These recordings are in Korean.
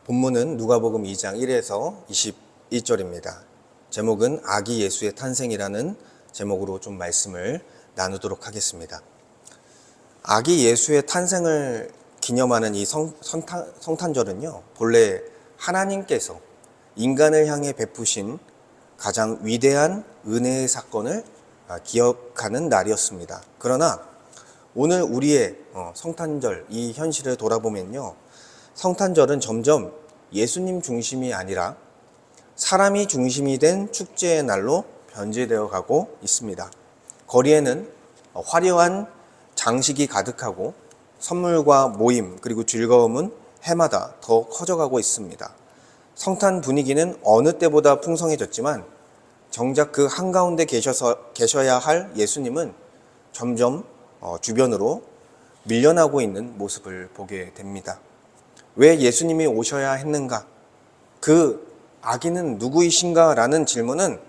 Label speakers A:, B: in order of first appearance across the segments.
A: 본문은 누가복음 2장 1에서 22절입니다. 제목은 아기 예수의 탄생이라는 제목으로 좀 말씀을 나누도록 하겠습니다. 아기 예수의 탄생을 기념하는 이 성탄절은요, 본래 하나님께서 인간을 향해 베푸신 가장 위대한 은혜의 사건을 기억하는 날이었습니다. 그러나 오늘 우리의 성탄절 이 현실을 돌아보면요, 성탄절은 점점 예수님 중심이 아니라 사람이 중심이 된 축제의 날로 변질되어 가고 있습니다. 거리에는 화려한 장식이 가득하고 선물과 모임 그리고 즐거움은 해마다 더 커져가고 있습니다. 성탄 분위기는 어느 때보다 풍성해졌지만 정작 그 한가운데 계셔야 할 예수님은 점점 주변으로 밀려나고 있는 모습을 보게 됩니다. 왜 예수님이 오셔야 했는가? 그 아기는 누구이신가? 라는 질문은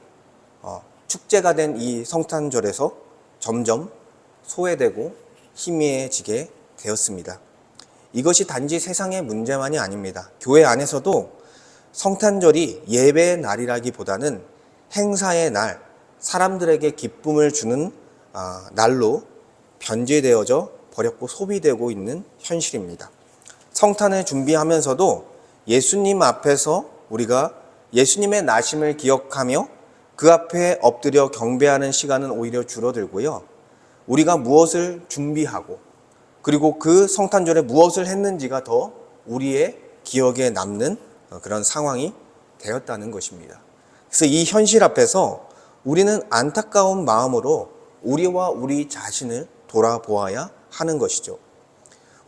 A: 축제가 된 이 성탄절에서 점점 소외되고 희미해지게 되었습니다. 이것이 단지 세상의 문제만이 아닙니다. 교회 안에서도 성탄절이 예배의 날이라기보다는 행사의 날, 사람들에게 기쁨을 주는 날로 변질되어져 버렸고 소비되고 있는 현실입니다. 성탄을 준비하면서도 예수님 앞에서 우리가 예수님의 나심을 기억하며 그 앞에 엎드려 경배하는 시간은 오히려 줄어들고요. 우리가 무엇을 준비하고 그리고 그 성탄절에 무엇을 했는지가 더 우리의 기억에 남는 그런 상황이 되었다는 것입니다. 그래서 이 현실 앞에서 우리는 안타까운 마음으로 우리와 우리 자신을 돌아보아야 하는 것이죠.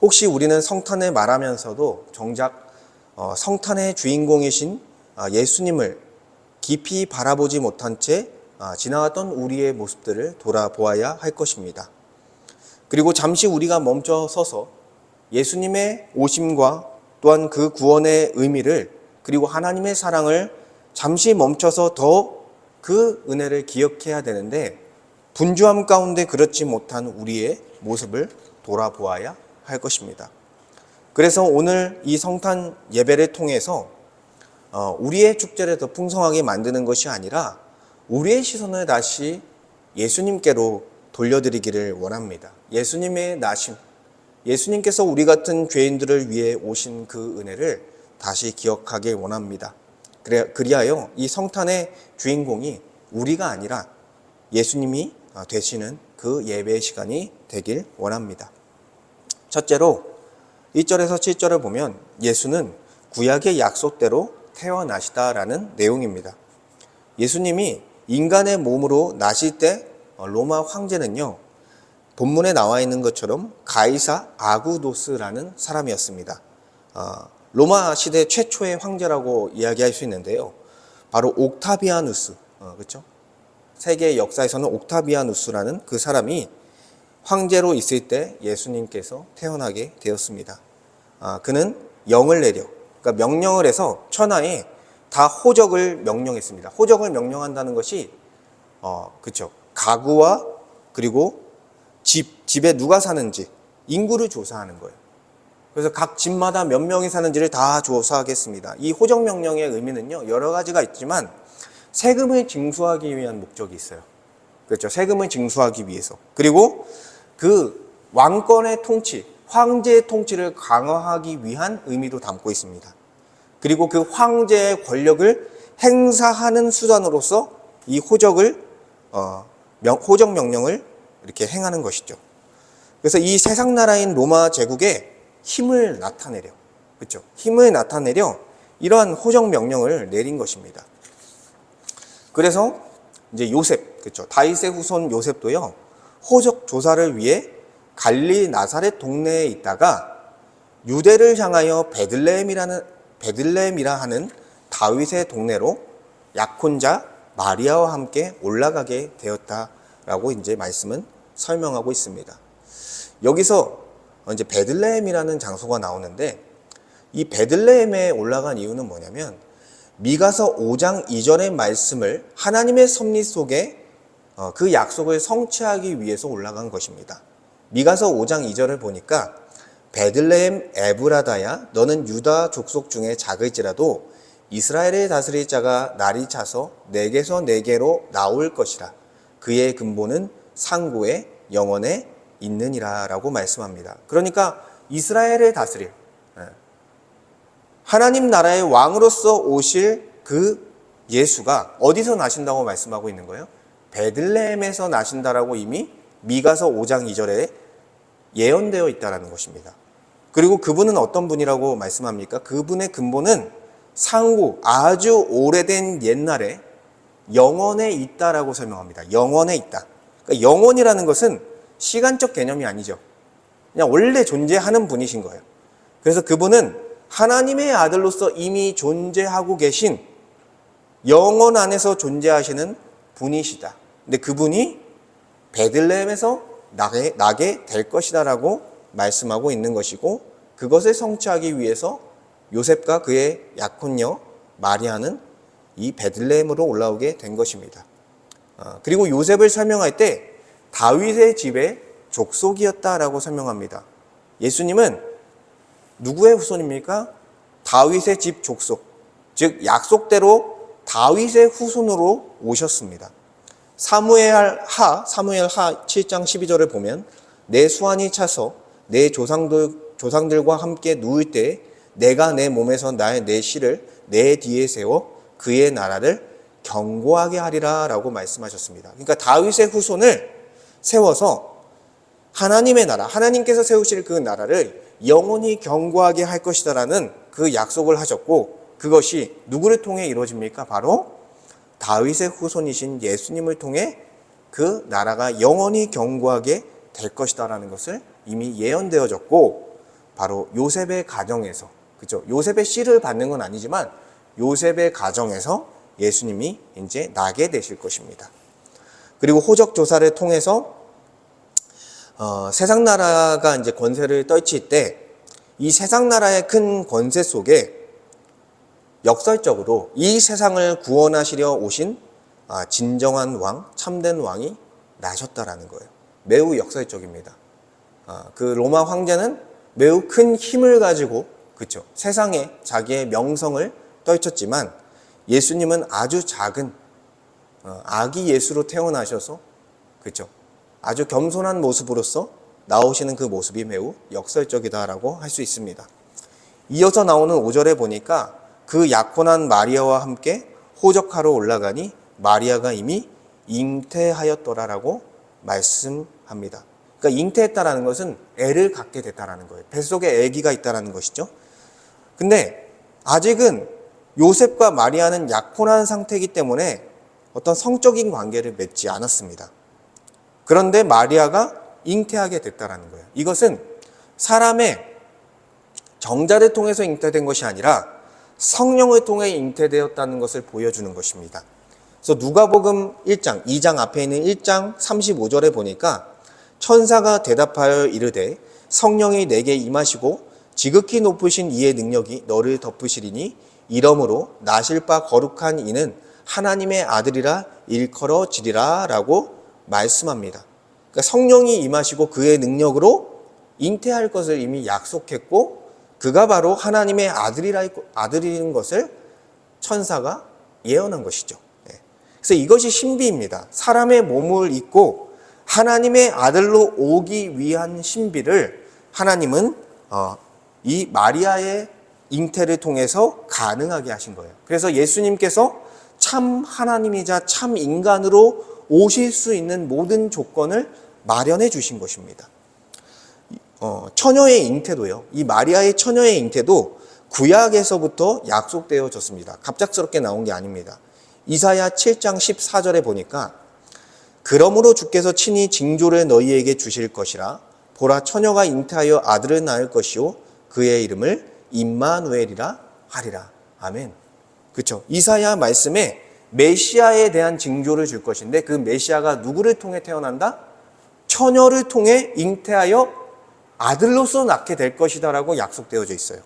A: 혹시 우리는 성탄을 말하면서도 정작 성탄의 주인공이신 예수님을 깊이 바라보지 못한 채 지나갔던 우리의 모습들을 돌아보아야 할 것입니다. 그리고 잠시 우리가 멈춰 서서 예수님의 오심과 또한 그 구원의 의미를 그리고 하나님의 사랑을 잠시 멈춰서 더 그 은혜를 기억해야 되는데 분주함 가운데 그렇지 못한 우리의 모습을 돌아보아야 할 것입니다. 그래서 오늘 이 성탄 예배를 통해서 우리의 축제를 더 풍성하게 만드는 것이 아니라 우리의 시선을 다시 예수님께로 돌려드리기를 원합니다. 예수님의 나심, 예수님께서 우리 같은 죄인들을 위해 오신 그 은혜를 다시 기억하길 원합니다. 그리하여 이 성탄의 주인공이 우리가 아니라 예수님이 되시는 그 예배의 시간이 되길 원합니다. 첫째로 1절에서 7절을 보면 예수는 구약의 약속대로 태어나시다라는 내용입니다. 예수님이 인간의 몸으로 나실 때 로마 황제는요, 본문에 나와 있는 것처럼 가이사 아구도스라는 사람이었습니다. 로마 시대 최초의 황제라고 이야기할 수 있는데요. 바로 옥타비아누스, 그렇죠? 세계 역사에서는 옥타비아누스라는 그 사람이 황제로 있을 때 예수님께서 태어나게 되었습니다. 그는 영을 내려, 그러니까 명령을 해서 천하에 다 호적을 명령했습니다. 호적을 명령한다는 것이 그렇죠. 가구와 그리고 집에 누가 사는지 인구를 조사하는 거예요. 그래서 각 집마다 몇 명이 사는지를 다 조사하겠습니다. 이 호적 명령의 의미는요, 여러 가지가 있지만 세금을 징수하기 위한 목적이 있어요. 그렇죠. 세금을 징수하기 위해서. 그리고 그 왕권의 통치, 황제의 통치를 강화하기 위한 의미도 담고 있습니다. 그리고 그 황제의 권력을 행사하는 수단으로서 이 호적 명령을 이렇게 행하는 것이죠. 그래서 이 세상 나라인 로마 제국에 힘을 나타내려, 그렇죠? 힘을 나타내려 이러한 호적 명령을 내린 것입니다. 그래서 이제 요셉, 그렇죠? 다윗의 후손 요셉도요, 호적 조사를 위해 갈릴리 나사렛 동네에 있다가 유대를 향하여 베들레헴이라 하는 다윗의 동네로 약혼자 마리아와 함께 올라가게 되었다라고 이제 말씀은 설명하고 있습니다. 여기서 이제 베들레헴이라는 장소가 나오는데 이 베들레헴에 올라간 이유는 뭐냐면 미가서 5장 이전의 말씀을 하나님의 섭리 속에 그 약속을 성취하기 위해서 올라간 것입니다. 미가서 5장 2절을 보니까 베들레헴 에브라다야 너는 유다 족속 중에 작을지라도 이스라엘을 다스릴 자가 날이 차서 내게서 내게로 나올 것이라. 그의 근본은 상고의 영원에 있느니라 라고 말씀합니다. 그러니까 이스라엘을 다스릴 하나님 나라의 왕으로서 오실 그 예수가 어디서 나신다고 말씀하고 있는 거예요? 베들레헴에서 나신다라고 이미 미가서 5장 2절에 예언되어 있다는 것입니다. 그리고 그분은 어떤 분이라고 말씀합니까? 그분의 근본은 상고 아주 오래된 옛날에 영원에 있다라고 설명합니다. 영원에 있다. 그러니까 영원이라는 것은 시간적 개념이 아니죠. 그냥 원래 존재하는 분이신 거예요. 그래서 그분은 하나님의 아들로서 이미 존재하고 계신 영원 안에서 존재하시는 분이시다. 근데 그분이 베들레헴에서 나게 될 것이다라고 말씀하고 있는 것이고, 그것을 성취하기 위해서 요셉과 그의 약혼녀 마리아는 이 베들레헴으로 올라오게 된 것입니다. 그리고 요셉을 설명할 때 다윗의 집의 족속이었다라고 설명합니다. 예수님은 누구의 후손입니까? 다윗의 집 족속, 즉 약속대로 다윗의 후손으로 오셨습니다. 사무엘하 7장 12절을 보면 내 수완이 차서 내 조상들과 함께 누울 때 내가 내 몸에서 나의 내 씨를 내 뒤에 세워 그의 나라를 견고하게 하리라 라고 말씀하셨습니다. 그러니까 다윗의 후손을 세워서 하나님의 나라, 하나님께서 세우실 그 나라를 영원히 견고하게 할 것이다라는 그 약속을 하셨고, 그것이 누구를 통해 이루어집니까? 바로 다윗의 후손이신 예수님을 통해 그 나라가 영원히 견고하게 될 것이다라는 것을 이미 예언되어졌고, 바로 요셉의 가정에서, 그죠? 요셉의 씨를 받는 건 아니지만 요셉의 가정에서 예수님이 이제 나게 되실 것입니다. 그리고 호적 조사를 통해서 세상 나라가 이제 권세를 떨칠 때 이 세상 나라의 큰 권세 속에 역설적으로 이 세상을 구원하시려 오신 진정한 왕, 참된 왕이 나셨다라는 거예요. 매우 역설적입니다. 그 로마 황제는 매우 큰 힘을 가지고, 그렇죠, 세상에 자기의 명성을 떨쳤지만 예수님은 아주 작은 아기 예수로 태어나셔서, 그렇죠, 아주 겸손한 모습으로서 나오시는 그 모습이 매우 역설적이다라고 할 수 있습니다. 이어서 나오는 5절에 보니까 그 약혼한 마리아와 함께 호적하러 올라가니 마리아가 이미 잉태하였더라라고 말씀합니다. 그러니까 잉태했다라는 것은 애를 갖게 됐다라는 거예요. 뱃속에 아기가 있다라는 것이죠. 근데 아직은 요셉과 마리아는 약혼한 상태이기 때문에 어떤 성적인 관계를 맺지 않았습니다. 그런데 마리아가 잉태하게 됐다라는 거예요. 이것은 사람의 정자를 통해서 잉태된 것이 아니라 성령을 통해 잉태되었다는 것을 보여주는 것입니다. 그래서 누가복음 1장, 2장 앞에 있는 1장 35절에 보니까 천사가 대답하여 이르되 성령이 내게 임하시고 지극히 높으신 이의 능력이 너를 덮으시리니 이러므로 나실 바 거룩한 이는 하나님의 아들이라 일컬어지리라 라고 말씀합니다. 그러니까 성령이 임하시고 그의 능력으로 잉태할 것을 이미 약속했고, 그가 바로 하나님의 아들인 것을 천사가 예언한 것이죠. 그래서 이것이 신비입니다. 사람의 몸을 입고 하나님의 아들로 오기 위한 신비를 하나님은 이 마리아의 잉태를 통해서 가능하게 하신 거예요. 그래서 예수님께서 참 하나님이자 참 인간으로 오실 수 있는 모든 조건을 마련해 주신 것입니다. 처녀의 잉태도요, 이 마리아의 처녀의 잉태도 구약에서부터 약속되어졌습니다. 갑작스럽게 나온 게 아닙니다. 이사야 7장 14절에 보니까 그러므로 주께서 친히 징조를 너희에게 주실 것이라. 보라, 처녀가 잉태하여 아들을 낳을 것이요 그의 이름을 임마누엘이라 하리라. 아멘. 그렇죠? 이사야 말씀에 메시아에 대한 징조를 줄 것인데, 그 메시아가 누구를 통해 태어난다? 처녀를 통해 잉태하여 아들로서 낳게 될 것이다라고 약속되어져 있어요.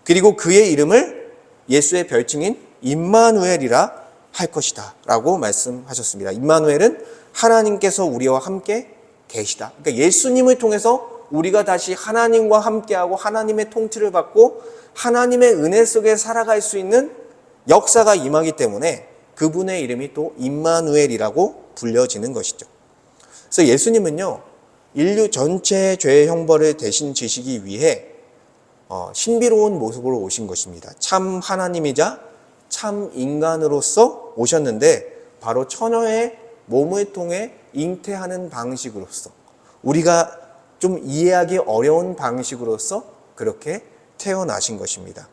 A: 그리고 그의 이름을 예수의 별칭인 임마누엘이라 할 것이다 라고 말씀하셨습니다. 임마누엘은 하나님께서 우리와 함께 계시다. 그러니까 예수님을 통해서 우리가 다시 하나님과 함께하고 하나님의 통치를 받고 하나님의 은혜 속에 살아갈 수 있는 역사가 임하기 때문에 그분의 이름이 또 임마누엘이라고 불려지는 것이죠. 그래서 예수님은요, 인류 전체의 죄의 형벌을 대신 지시기 위해 신비로운 모습으로 오신 것입니다. 참 하나님이자 참 인간으로서 오셨는데 바로 처녀의 몸을 통해 잉태하는 방식으로서, 우리가 좀 이해하기 어려운 방식으로서 그렇게 태어나신 것입니다.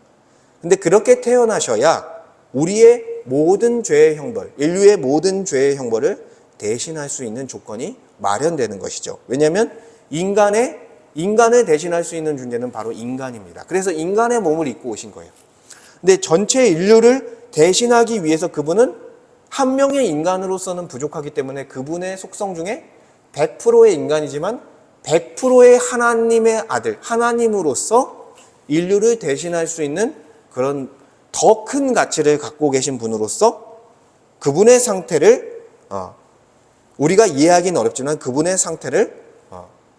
A: 근데 그렇게 태어나셔야 우리의 모든 죄의 형벌, 인류의 모든 죄의 형벌을 대신할 수 있는 조건이 마련되는 것이죠. 왜냐하면 인간을 대신할 수 있는 존재는 바로 인간입니다. 그래서 인간의 몸을 입고 오신 거예요. 근데 전체 인류를 대신하기 위해서 그분은 한 명의 인간으로서는 부족하기 때문에 그분의 속성 중에 100%의 인간이지만 100%의 하나님의 아들, 하나님으로서 인류를 대신할 수 있는 그런 더 큰 가치를 갖고 계신 분으로서 그분의 상태를 우리가 이해하기는 어렵지만 그분의 상태를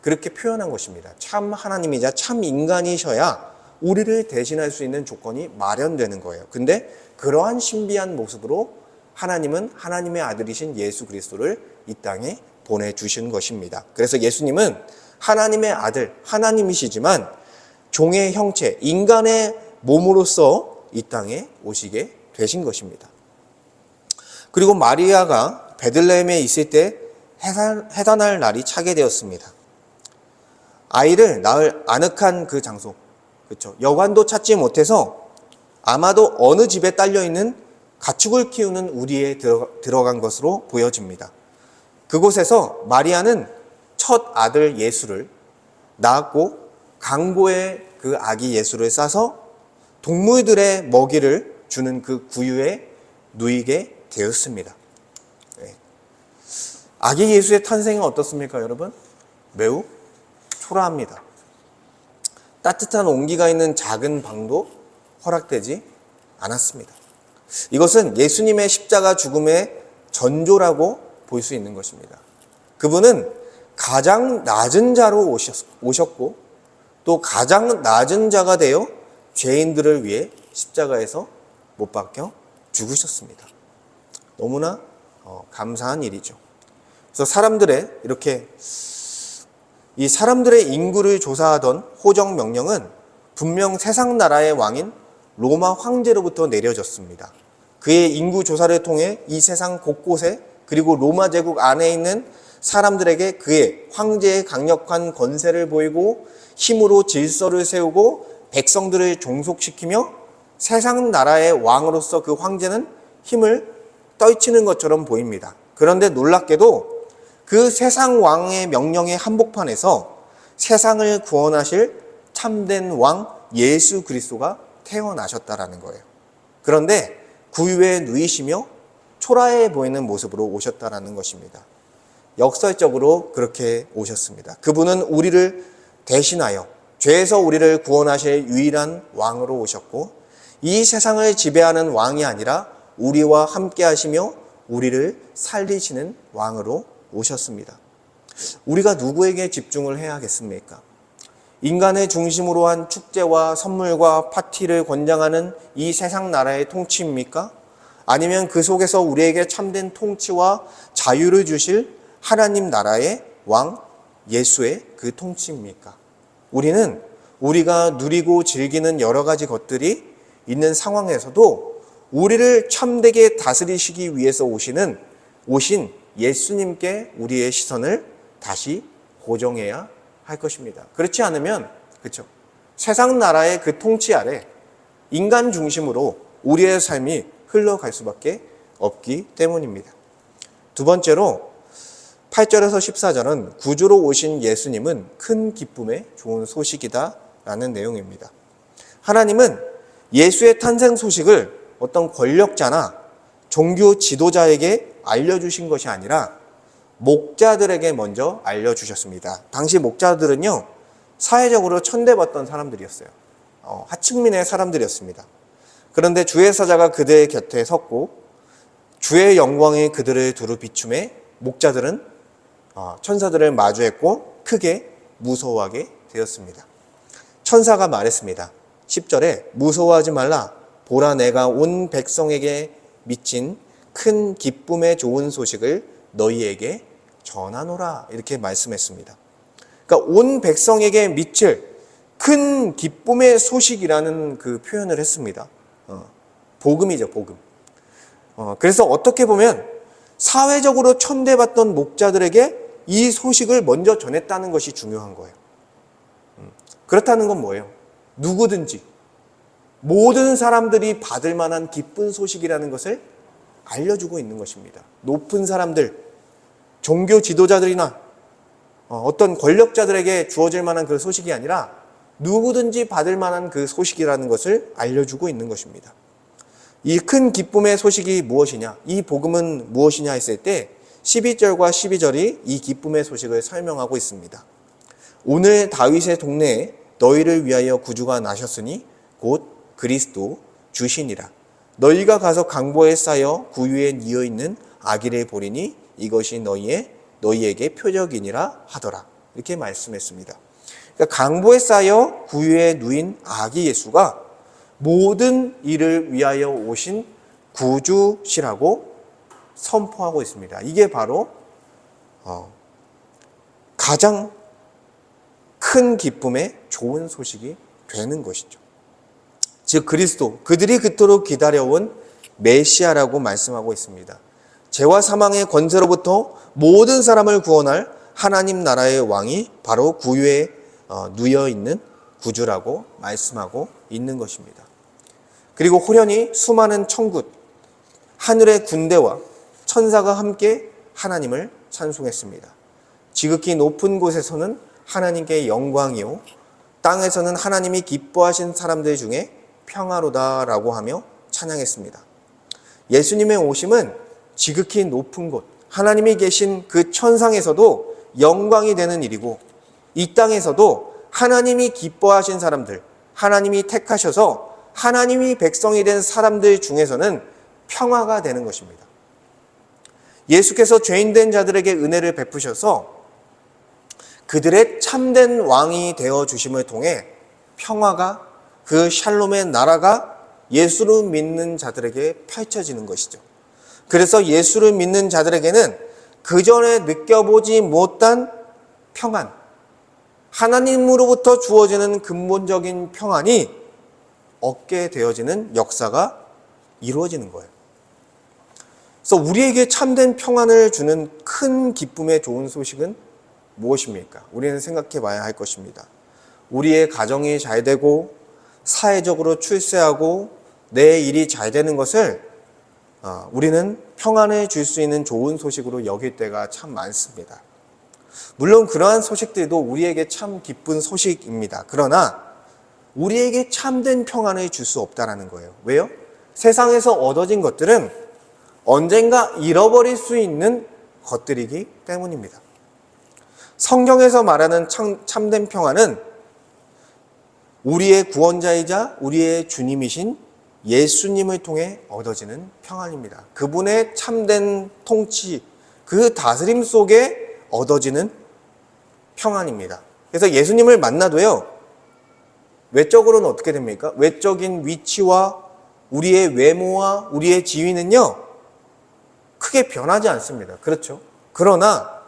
A: 그렇게 표현한 것입니다. 참 하나님이자 참 인간이셔야 우리를 대신할 수 있는 조건이 마련되는 거예요. 근데 그러한 신비한 모습으로 하나님은 하나님의 아들이신 예수 그리스도를 이 땅에 보내주신 것입니다. 그래서 예수님은 하나님의 아들, 하나님이시지만 종의 형체, 인간의 몸으로서 이 땅에 오시게 되신 것입니다. 그리고 마리아가 베들레헴에 있을 때 해산할 날이 차게 되었습니다. 아이를 낳을 아늑한 그 장소, 그렇죠. 여관도 찾지 못해서 아마도 어느 집에 딸려 있는 가축을 키우는 우리에 들어간 것으로 보여집니다. 그곳에서 마리아는 첫 아들 예수를 낳았고 강고에 그 아기 예수를 싸서 동물들의 먹이를 주는 그 구유에 누이게 되었습니다. 아기 예수의 탄생은 어떻습니까, 여러분? 매우 초라합니다. 따뜻한 온기가 있는 작은 방도 허락되지 않았습니다. 이것은 예수님의 십자가 죽음의 전조라고 볼 수 있는 것입니다. 그분은 가장 낮은 자로 오셨고 또 가장 낮은 자가 되어 죄인들을 위해 십자가에서 못 박혀 죽으셨습니다. 너무나 감사한 일이죠. 그래서 이 사람들의 인구를 조사하던 호정 명령은 분명 세상 나라의 왕인 로마 황제로부터 내려졌습니다. 그의 인구 조사를 통해 이 세상 곳곳에 그리고 로마 제국 안에 있는 사람들에게 그의 황제의 강력한 권세를 보이고 힘으로 질서를 세우고 백성들을 종속시키며 세상 나라의 왕으로서 그 황제는 힘을 떨치는 것처럼 보입니다. 그런데 놀랍게도 그 세상 왕의 명령의 한복판에서 세상을 구원하실 참된 왕 예수 그리스도가 태어나셨다라는 거예요. 그런데 구유에 누이시며 초라해 보이는 모습으로 오셨다라는 것입니다. 역설적으로 그렇게 오셨습니다. 그분은 우리를 대신하여 죄에서 우리를 구원하실 유일한 왕으로 오셨고 이 세상을 지배하는 왕이 아니라 우리와 함께 하시며 우리를 살리시는 왕으로 오셨습니다. 우리가 누구에게 집중을 해야겠습니까? 인간을 중심으로 한 축제와 선물과 파티를 권장하는 이 세상 나라의 통치입니까? 아니면 그 속에서 우리에게 참된 통치와 자유를 주실 하나님 나라의 왕 예수의 그 통치입니까? 우리는 우리가 누리고 즐기는 여러 가지 것들이 있는 상황에서도 우리를 참되게 다스리시기 위해서 오신 예수님께 우리의 시선을 다시 고정해야 할 것입니다. 그렇지 않으면, 그렇죠, 세상 나라의 그 통치 아래 인간 중심으로 우리의 삶이 흘러갈 수밖에 없기 때문입니다. 두 번째로 8절에서 14절은 구주로 오신 예수님은 큰 기쁨의 좋은 소식이다 라는 내용입니다. 하나님은 예수의 탄생 소식을 어떤 권력자나 종교 지도자에게 알려주신 것이 아니라 목자들에게 먼저 알려주셨습니다. 당시 목자들은요, 사회적으로 천대받던 사람들이었어요. 하층민의 사람들이었습니다. 그런데 주의 사자가 그들의 곁에 섰고 주의 영광이 그들을 두루 비춤해 목자들은 천사들을 마주했고 크게 무서워하게 되었습니다. 천사가 말했습니다. 10절에 무서워하지 말라. 보라, 내가 온 백성에게 미친 큰 기쁨의 좋은 소식을 너희에게 전하노라. 이렇게 말씀했습니다. 그러니까 온 백성에게 미칠 큰 기쁨의 소식이라는 그 표현을 했습니다. 복음이죠, 복음. 그래서 어떻게 보면 사회적으로 천대받던 목자들에게 이 소식을 먼저 전했다는 것이 중요한 거예요. 그렇다는 건 뭐예요? 누구든지 모든 사람들이 받을 만한 기쁜 소식이라는 것을 알려주고 있는 것입니다. 높은 사람들, 종교 지도자들이나 어떤 권력자들에게 주어질 만한 그 소식이 아니라 누구든지 받을 만한 그 소식이라는 것을 알려주고 있는 것입니다. 이 큰 기쁨의 소식이 무엇이냐, 이 복음은 무엇이냐 했을 때 11절과 12절이 이 기쁨의 소식을 설명하고 있습니다. 오늘 다윗의 동네에 너희를 위하여 구주가 나셨으니 곧 그리스도 주시니라. 너희가 가서 강보에 쌓여 구유에 뉘어 있는 아기를 보리니 이것이 너희에게 표적이니라 하더라. 이렇게 말씀했습니다. 그러니까 강보에 쌓여 구유에 누인 아기 예수가 모든 일을 위하여 오신 구주시라고 선포하고 있습니다. 이게 바로 가장 큰 기쁨의 좋은 소식이 되는 것이죠. 즉 그리스도, 그들이 그토록 기다려온 메시아라고 말씀하고 있습니다. 죄와 사망의 권세로부터 모든 사람을 구원할 하나님 나라의 왕이 바로 구유에 누여 있는 구주라고 말씀하고 있는 것입니다. 그리고 호련히 수많은 천군, 하늘의 군대와 천사가 함께 하나님을 찬송했습니다. 지극히 높은 곳에서는 하나님께 영광이요, 땅에서는 하나님이 기뻐하신 사람들 중에 평화로다라고 하며 찬양했습니다. 예수님의 오심은 지극히 높은 곳, 하나님이 계신 그 천상에서도 영광이 되는 일이고, 이 땅에서도 하나님이 기뻐하신 사람들, 하나님이 택하셔서 하나님이 백성이 된 사람들 중에서는 평화가 되는 것입니다. 예수께서 죄인된 자들에게 은혜를 베푸셔서 그들의 참된 왕이 되어주심을 통해 평화가, 그 샬롬의 나라가 예수를 믿는 자들에게 펼쳐지는 것이죠. 그래서 예수를 믿는 자들에게는 그전에 느껴보지 못한 평안, 하나님으로부터 주어지는 근본적인 평안이 얻게 되어지는 역사가 이루어지는 거예요. 그래서 우리에게 참된 평안을 주는 큰 기쁨의 좋은 소식은 무엇입니까? 우리는 생각해 봐야 할 것입니다. 우리의 가정이 잘 되고 사회적으로 출세하고 내 일이 잘 되는 것을 우리는 평안을 줄 수 있는 좋은 소식으로 여길 때가 참 많습니다. 물론 그러한 소식들도 우리에게 참 기쁜 소식입니다. 그러나 우리에게 참된 평안을 줄 수 없다는 거예요. 왜요? 세상에서 얻어진 것들은 언젠가 잃어버릴 수 있는 것들이기 때문입니다. 성경에서 말하는 참된 평안은 우리의 구원자이자 우리의 주님이신 예수님을 통해 얻어지는 평안입니다. 그분의 참된 통치, 그 다스림 속에 얻어지는 평안입니다. 그래서 예수님을 만나도요, 외적으로는 어떻게 됩니까? 외적인 위치와 우리의 외모와 우리의 지위는요, 크게 변하지 않습니다. 그렇죠? 그러나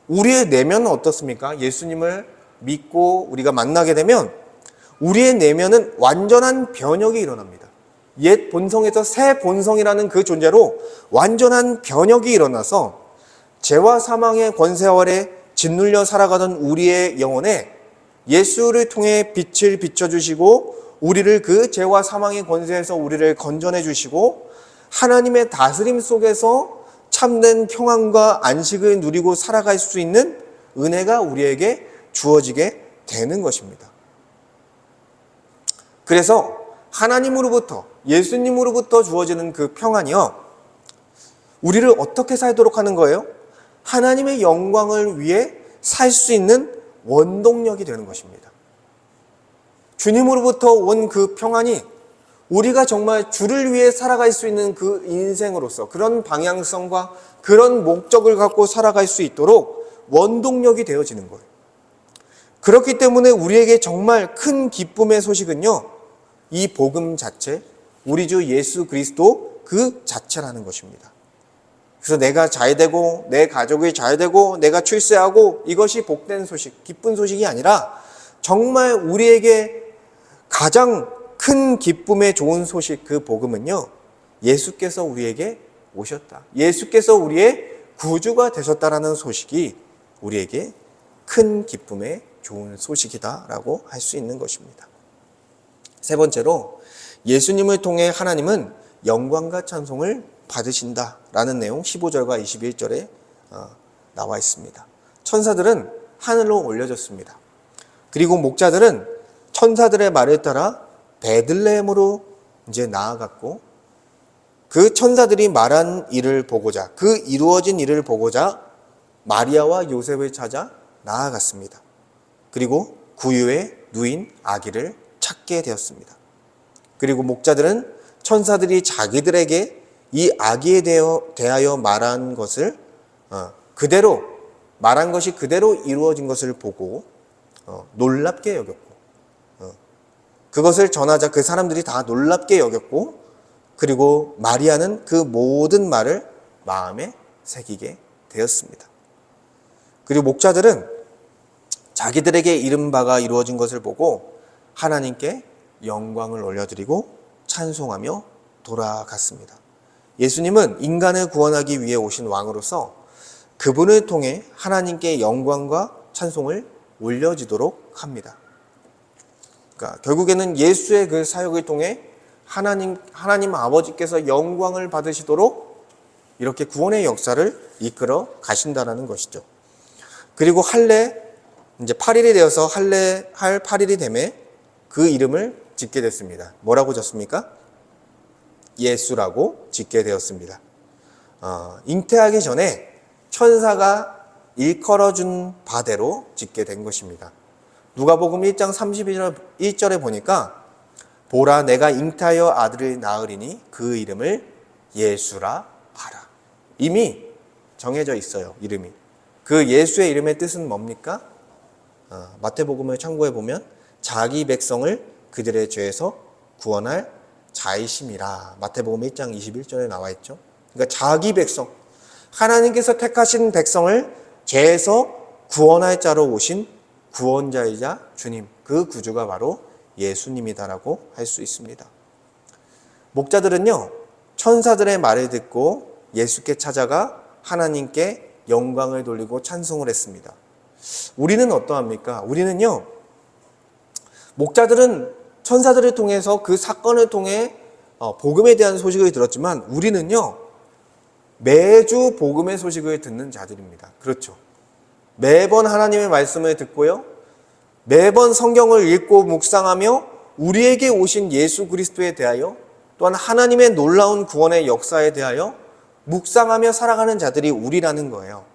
A: 우리의 내면은 어떻습니까? 예수님을 믿고 우리가 만나게 되면 우리의 내면은 완전한 변혁이 일어납니다. 옛 본성에서 새 본성이라는 그 존재로 완전한 변혁이 일어나서 죄와 사망의 권세 아래 짓눌려 살아가던 우리의 영혼에 예수를 통해 빛을 비춰주시고 우리를 그 죄와 사망의 권세에서 우리를 건져내 주시고 하나님의 다스림 속에서 참된 평안과 안식을 누리고 살아갈 수 있는 은혜가 우리에게 주어지게 되는 것입니다. 그래서 하나님으로부터, 예수님으로부터 주어지는 그 평안이요, 우리를 어떻게 살도록 하는 거예요? 하나님의 영광을 위해 살 수 있는 원동력이 되는 것입니다. 주님으로부터 온 그 평안이 우리가 정말 주를 위해 살아갈 수 있는 그 인생으로서 그런 방향성과 그런 목적을 갖고 살아갈 수 있도록 원동력이 되어지는 거예요. 그렇기 때문에 우리에게 정말 큰 기쁨의 소식은요, 이 복음 자체, 우리 주 예수 그리스도 그 자체라는 것입니다. 그래서 내가 잘 되고 내 가족이 잘 되고 내가 출세하고 이것이 복된 소식, 기쁜 소식이 아니라 정말 우리에게 가장 큰 기쁨의 좋은 소식, 그 복음은요, 예수께서 우리에게 오셨다. 예수께서 우리의 구주가 되셨다라는 소식이 우리에게 큰 기쁨의 좋은 소식이다라고 할 수 있는 것입니다. 세 번째로, 예수님을 통해 하나님은 영광과 찬송을 받으신다라는 내용 15절과 21절에 나와 있습니다. 천사들은 하늘로 올려졌습니다. 그리고 목자들은 천사들의 말을 따라 베들레헴으로 이제 나아갔고, 그 천사들이 말한 일을 보고자, 그 이루어진 일을 보고자 마리아와 요셉을 찾아 나아갔습니다. 그리고 구유에 누인 아기를 찾게 되었습니다. 그리고 목자들은 천사들이 자기들에게 이 아기에 대하여 말한 것을 말한 것이 그대로 이루어진 것을 보고 놀랍게 여겼고, 그것을 전하자 그 사람들이 다 놀랍게 여겼고, 그리고 마리아는 그 모든 말을 마음에 새기게 되었습니다. 그리고 목자들은 자기들에게 이른 바가 이루어진 것을 보고 하나님께 영광을 올려드리고 찬송하며 돌아갔습니다. 예수님은 인간을 구원하기 위해 오신 왕으로서 그분을 통해 하나님께 영광과 찬송을 올려지도록 합니다. 그러니까 결국에는 예수의 그 사역을 통해 하나님 아버지께서 영광을 받으시도록 이렇게 구원의 역사를 이끌어 가신다라는 것이죠. 그리고 이제 8일이 되어서 할례할 8일이 되매 그 이름을 짓게 됐습니다. 뭐라고 졌습니까? 예수라고 짓게 되었습니다. 잉태하기 전에 천사가 일컬어준 바대로 짓게 된 것입니다. 누가복음 1장 31절에 보니까 보라, 내가 잉태하여 아들을 낳으리니 그 이름을 예수라 하라. 이미 정해져 있어요, 이름이. 그 예수의 이름의 뜻은 뭡니까? 마태복음을 참고해 보면 자기 백성을 그들의 죄에서 구원할 자이심이라. 마태복음 1장 21절에 나와 있죠. 그러니까 자기 백성, 하나님께서 택하신 백성을 죄에서 구원할 자로 오신 구원자이자 주님, 그 구주가 바로 예수님이다라고 할 수 있습니다. 목자들은요, 천사들의 말을 듣고 예수께 찾아가 하나님께 영광을 돌리고 찬송을 했습니다. 우리는 어떠합니까? 우리는요, 목자들은 천사들을 통해서 그 사건을 통해 복음에 대한 소식을 들었지만 우리는요, 매주 복음의 소식을 듣는 자들입니다. 그렇죠. 매번 하나님의 말씀을 듣고요, 매번 성경을 읽고 묵상하며 우리에게 오신 예수 그리스도에 대하여, 또한 하나님의 놀라운 구원의 역사에 대하여 묵상하며 살아가는 자들이 우리라는 거예요.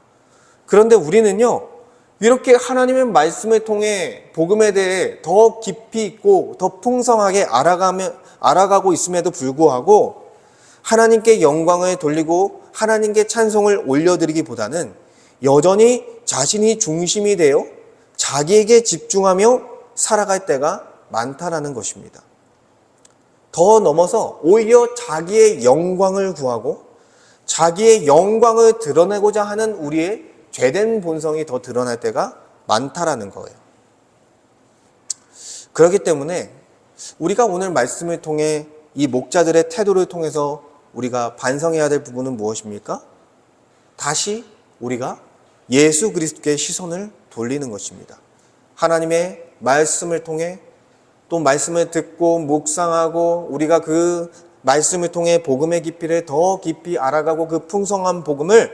A: 그런데 우리는요, 이렇게 하나님의 말씀을 통해 복음에 대해 더 깊이 있고 더 풍성하게 알아가고 있음에도 불구하고 하나님께 영광을 돌리고 하나님께 찬송을 올려드리기보다는 여전히 자신이 중심이 되어 자기에게 집중하며 살아갈 때가 많다라는 것입니다. 더 넘어서 오히려 자기의 영광을 구하고 자기의 영광을 드러내고자 하는 우리의 죄된 본성이 더 드러날 때가 많다라는 거예요. 그렇기 때문에 우리가 오늘 말씀을 통해 이 목자들의 태도를 통해서 우리가 반성해야 될 부분은 무엇입니까? 다시 우리가 예수 그리스도께 시선을 돌리는 것입니다. 하나님의 말씀을 통해 또 말씀을 듣고 묵상하고 우리가 그 말씀을 통해 복음의 깊이를 더 깊이 알아가고 그 풍성한 복음을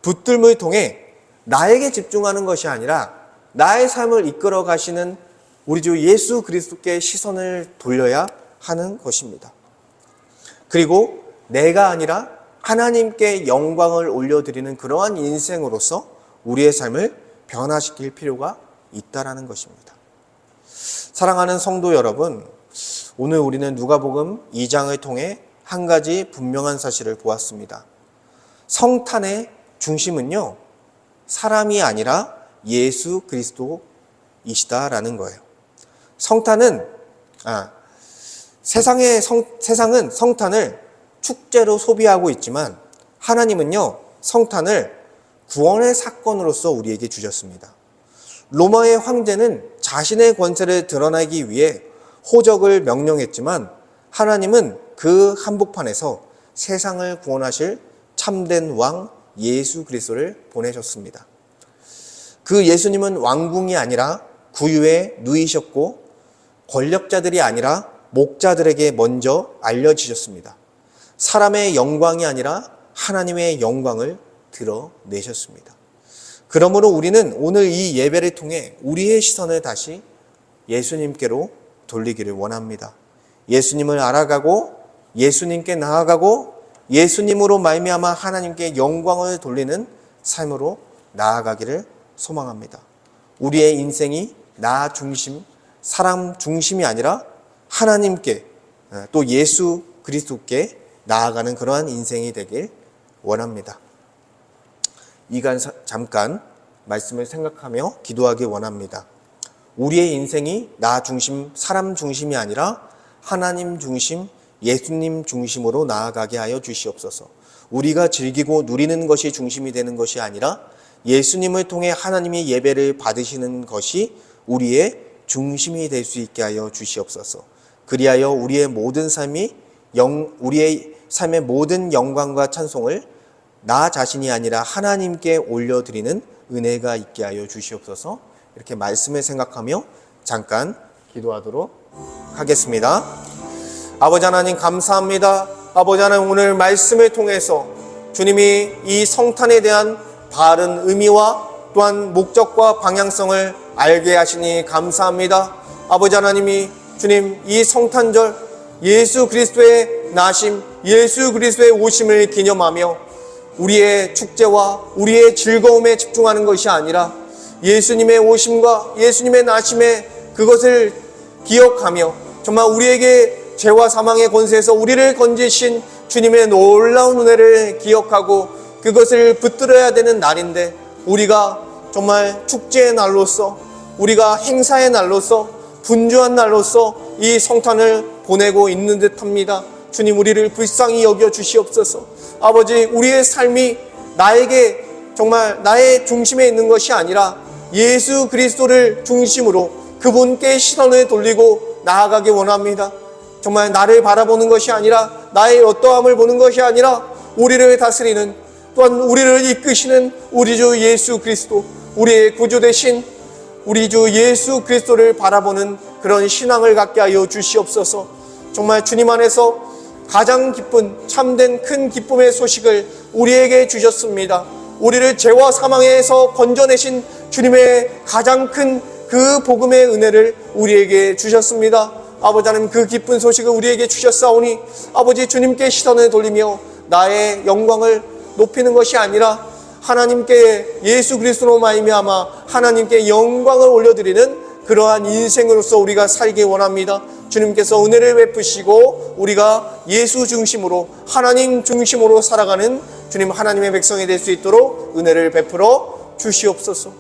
A: 붙들음을 통해 나에게 집중하는 것이 아니라 나의 삶을 이끌어 가시는 우리 주 예수 그리스도께 시선을 돌려야 하는 것입니다. 그리고 내가 아니라 하나님께 영광을 올려드리는 그러한 인생으로서 우리의 삶을 변화시킬 필요가 있다라는 것입니다. 사랑하는 성도 여러분, 오늘 우리는 누가복음 2장을 통해 한 가지 분명한 사실을 보았습니다. 성탄의 중심은요, 사람이 아니라 예수 그리스도 이시다라는 거예요. 성탄은 세상은 성탄을 축제로 소비하고 있지만 하나님은요, 성탄을 구원의 사건으로서 우리에게 주셨습니다. 로마의 황제는 자신의 권세를 드러내기 위해 호적을 명령했지만 하나님은 그 한복판에서 세상을 구원하실 참된 왕 예수 그리스도를 보내셨습니다. 그 예수님은 왕궁이 아니라 구유에 누이셨고 권력자들이 아니라 목자들에게 먼저 알려지셨습니다. 사람의 영광이 아니라 하나님의 영광을 드러내셨습니다. 그러므로 우리는 오늘 이 예배를 통해 우리의 시선을 다시 예수님께로 돌리기를 원합니다. 예수님을 알아가고 예수님께 나아가고 예수님으로 말미암아 하나님께 영광을 돌리는 삶으로 나아가기를 소망합니다. 우리의 인생이 나 중심, 사람 중심이 아니라 하나님께 또 예수 그리스도께 나아가는 그러한 인생이 되길 원합니다. 잠깐 말씀을 생각하며 기도하기 원합니다. 우리의 인생이 나 중심, 사람 중심이 아니라 하나님 중심, 예수님 중심으로 나아가게 하여 주시옵소서. 우리가 즐기고 누리는 것이 중심이 되는 것이 아니라 예수님을 통해 하나님이 예배를 받으시는 것이 우리의 중심이 될 수 있게 하여 주시옵소서. 그리하여 우리의 삶의 모든 영광과 찬송을 나 자신이 아니라 하나님께 올려드리는 은혜가 있게 하여 주시옵소서. 이렇게 말씀을 생각하며 잠깐 기도하도록 하겠습니다. 아버지 하나님 감사합니다. 아버지 하나님 오늘 말씀을 통해서 주님이 이 성탄에 대한 바른 의미와 또한 목적과 방향성을 알게 하시니 감사합니다. 아버지 하나님이 주님 이 성탄절 예수 그리스도의 나심, 예수 그리스도의 오심을 기념하며 우리의 축제와 우리의 즐거움에 집중하는 것이 아니라 예수님의 오심과 예수님의 나심에 그것을 기억하며 정말 우리에게 죄와 사망의 권세에서 우리를 건지신 주님의 놀라운 은혜를 기억하고 그것을 붙들어야 되는 날인데 우리가 정말 축제의 날로서 우리가 행사의 날로서 분주한 날로서 이 성탄을 보내고 있는 듯합니다. 주님 우리를 불쌍히 여겨 주시옵소서. 아버지 우리의 삶이 나에게 정말 나의 중심에 있는 것이 아니라 예수 그리스도를 중심으로 그분께 시선을 돌리고 나아가기 원합니다. 정말 나를 바라보는 것이 아니라 나의 어떠함을 보는 것이 아니라 우리를 다스리는 또한 우리를 이끄시는 우리 주 예수 그리스도, 우리의 구주 되신 우리 주 예수 그리스도를 바라보는 그런 신앙을 갖게 하여 주시옵소서. 정말 주님 안에서 가장 기쁜 참된 큰 기쁨의 소식을 우리에게 주셨습니다. 우리를 죄와 사망에서 건져내신 주님의 가장 큰 그 복음의 은혜를 우리에게 주셨습니다. 아버지 하나님 그 기쁜 소식을 우리에게 주셨사오니 아버지 주님께 시선을 돌리며 나의 영광을 높이는 것이 아니라 하나님께 예수 그리스도로 말미암아 하나님께 영광을 올려드리는 그러한 인생으로서 우리가 살기 원합니다. 주님께서 은혜를 베푸시고 우리가 예수 중심으로 하나님 중심으로 살아가는 주님 하나님의 백성이 될 수 있도록 은혜를 베풀어 주시옵소서.